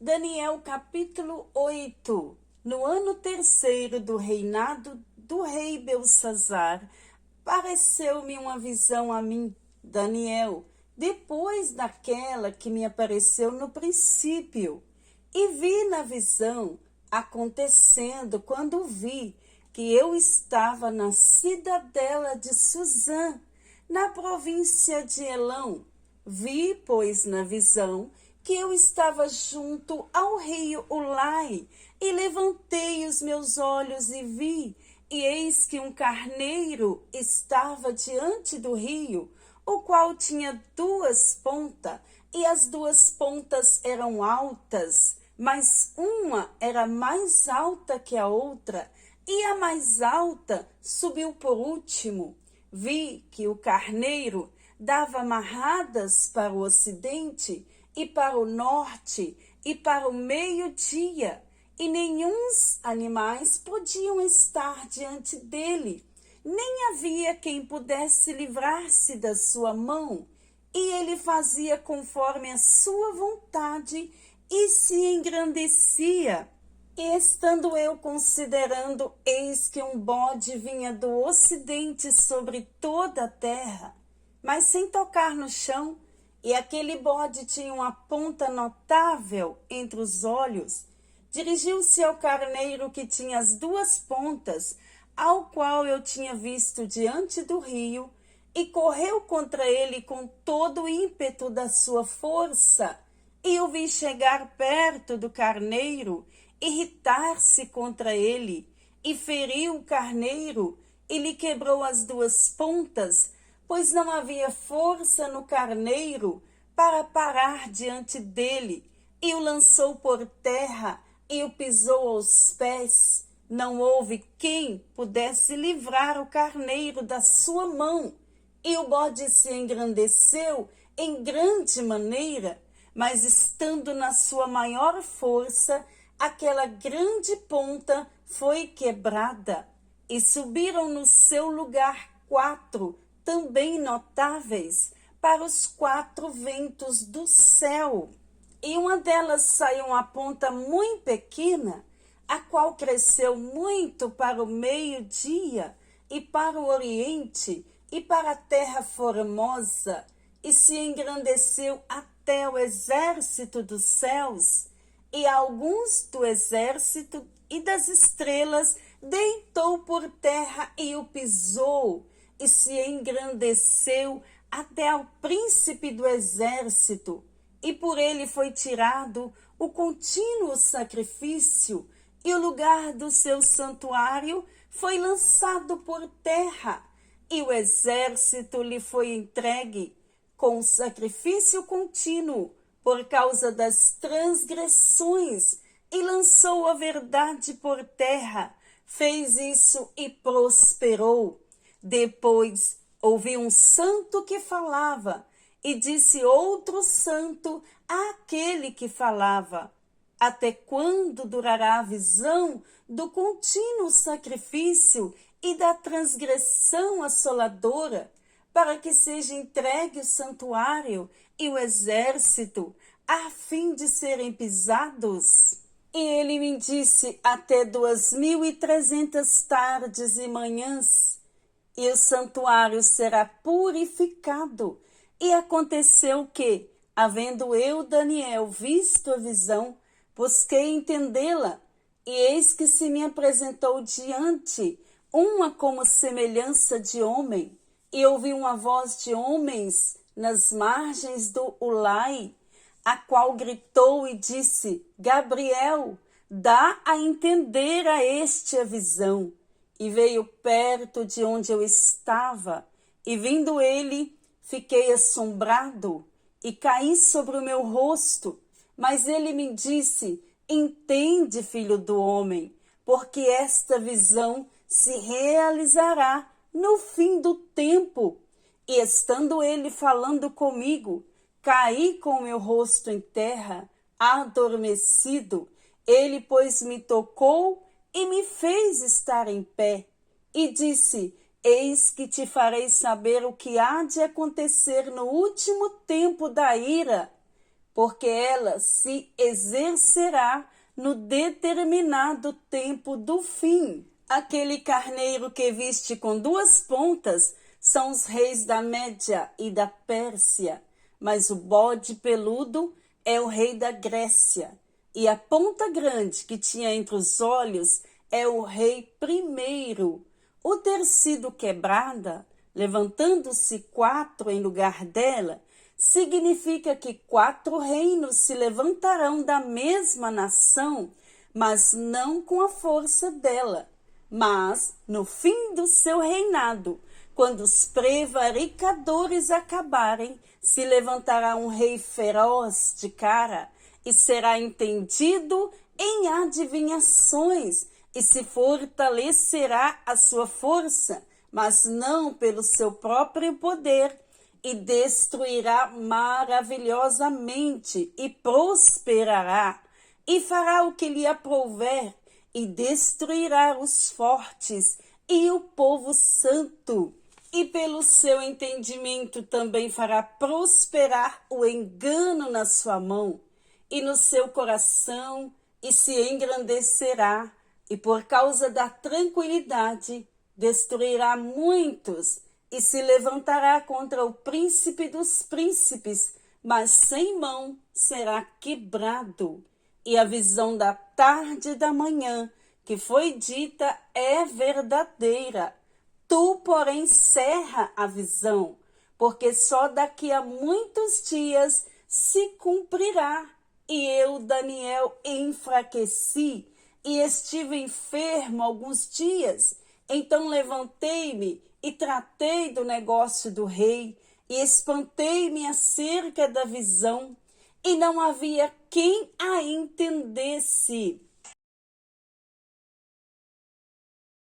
Daniel capítulo 8. No ano terceiro do reinado do rei Belsazar, pareceu-me uma visão a mim, Daniel, depois daquela que me apareceu no princípio. E vi na visão acontecendo quando vi que eu estava na cidadela de Suzã, na província de Elão. Vi, pois, na visão que eu estava junto ao rio Ulai, e levantei os meus olhos e vi, e eis que um carneiro estava diante do rio, o qual tinha duas pontas, e as duas pontas eram altas, mas uma era mais alta que a outra, e a mais alta subiu por último. Vi que o carneiro dava amarradas para o ocidente, e para o norte, e para o meio-dia, e nenhuns animais podiam estar diante dele, nem havia quem pudesse livrar-se da sua mão, e ele fazia conforme a sua vontade, e se engrandecia. E estando eu considerando, eis que um bode vinha do ocidente sobre toda a terra, mas sem tocar no chão, e aquele bode tinha uma ponta notável entre os olhos. Dirigiu-se ao carneiro que tinha as duas pontas, ao qual eu tinha visto diante do rio, e correu contra ele com todo o ímpeto da sua força. E o vi chegar perto do carneiro, irritar-se contra ele, e feriu o carneiro, e lhe quebrou as duas pontas, pois não havia força no carneiro para parar diante dele, e o lançou por terra, e o pisou aos pés. Não houve quem pudesse livrar o carneiro da sua mão, e o bode se engrandeceu em grande maneira, mas estando na sua maior força, aquela grande ponta foi quebrada, e subiram no seu lugar 4 também notáveis para os 4 ventos do céu. E uma delas saiu uma ponta muito pequena, a qual cresceu muito para o meio-dia, e para o oriente, e para a terra formosa, e se engrandeceu até o exército dos céus, e alguns do exército e das estrelas deitou por terra e o pisou, e se engrandeceu até ao príncipe do exército, e por ele foi tirado o contínuo sacrifício, e o lugar do seu santuário foi lançado por terra, e o exército lhe foi entregue com sacrifício contínuo por causa das transgressões, e lançou a verdade por terra, fez isso e prosperou. Depois ouvi um santo que falava, e disse outro santo àquele que falava: até quando durará a visão do contínuo sacrifício e da transgressão assoladora, para que seja entregue o santuário e o exército, a fim de serem pisados? E ele me disse: até 2300 tardes e manhãs, e o santuário será purificado. E aconteceu que, havendo eu, Daniel, visto a visão, busquei entendê-la, e eis que se me apresentou diante uma como semelhança de homem, e ouvi uma voz de homens nas margens do Ulai, a qual gritou e disse: Gabriel, dá a entender a este a visão. E veio perto de onde eu estava, e vindo ele, fiquei assombrado, e caí sobre o meu rosto. Mas ele me disse: entende, filho do homem, porque esta visão se realizará no fim do tempo. E estando ele falando comigo, caí com o meu rosto em terra, adormecido. Ele, pois, me tocou e me fez estar em pé, e disse: eis que te farei saber o que há de acontecer no último tempo da ira. porque ela se exercerá no determinado tempo do fim. Aquele carneiro que viste com duas pontas são os reis da Média e da Pérsia, mas o bode peludo é o rei da Grécia, e a ponta grande que tinha entre os olhos é o rei primeiro. O ter sido quebrada, levantando-se 4 em lugar dela, significa que 4 reinos se levantarão da mesma nação, mas não com a força dela. Mas, no fim do seu reinado, quando os prevaricadores acabarem, se levantará um rei feroz de cara e será entendido em adivinhações e se fortalecerá a sua força, mas não pelo seu próprio poder, e destruirá maravilhosamente e prosperará e fará o que lhe aprouver e destruirá os fortes e o povo santo, e pelo seu entendimento também fará prosperar o engano na sua mão e no seu coração, e se engrandecerá, e por causa da tranquilidade destruirá muitos, e se levantará contra o príncipe dos príncipes, mas sem mão será quebrado. E a visão da tarde e da manhã, que foi dita, é verdadeira. Tu, porém, cerra a visão, porque só daqui a muitos dias se cumprirá. E eu, Daniel, enfraqueci e estive enfermo alguns dias. Então levantei-me e tratei do negócio do rei e espantei-me acerca da visão. E não havia quem a entendesse.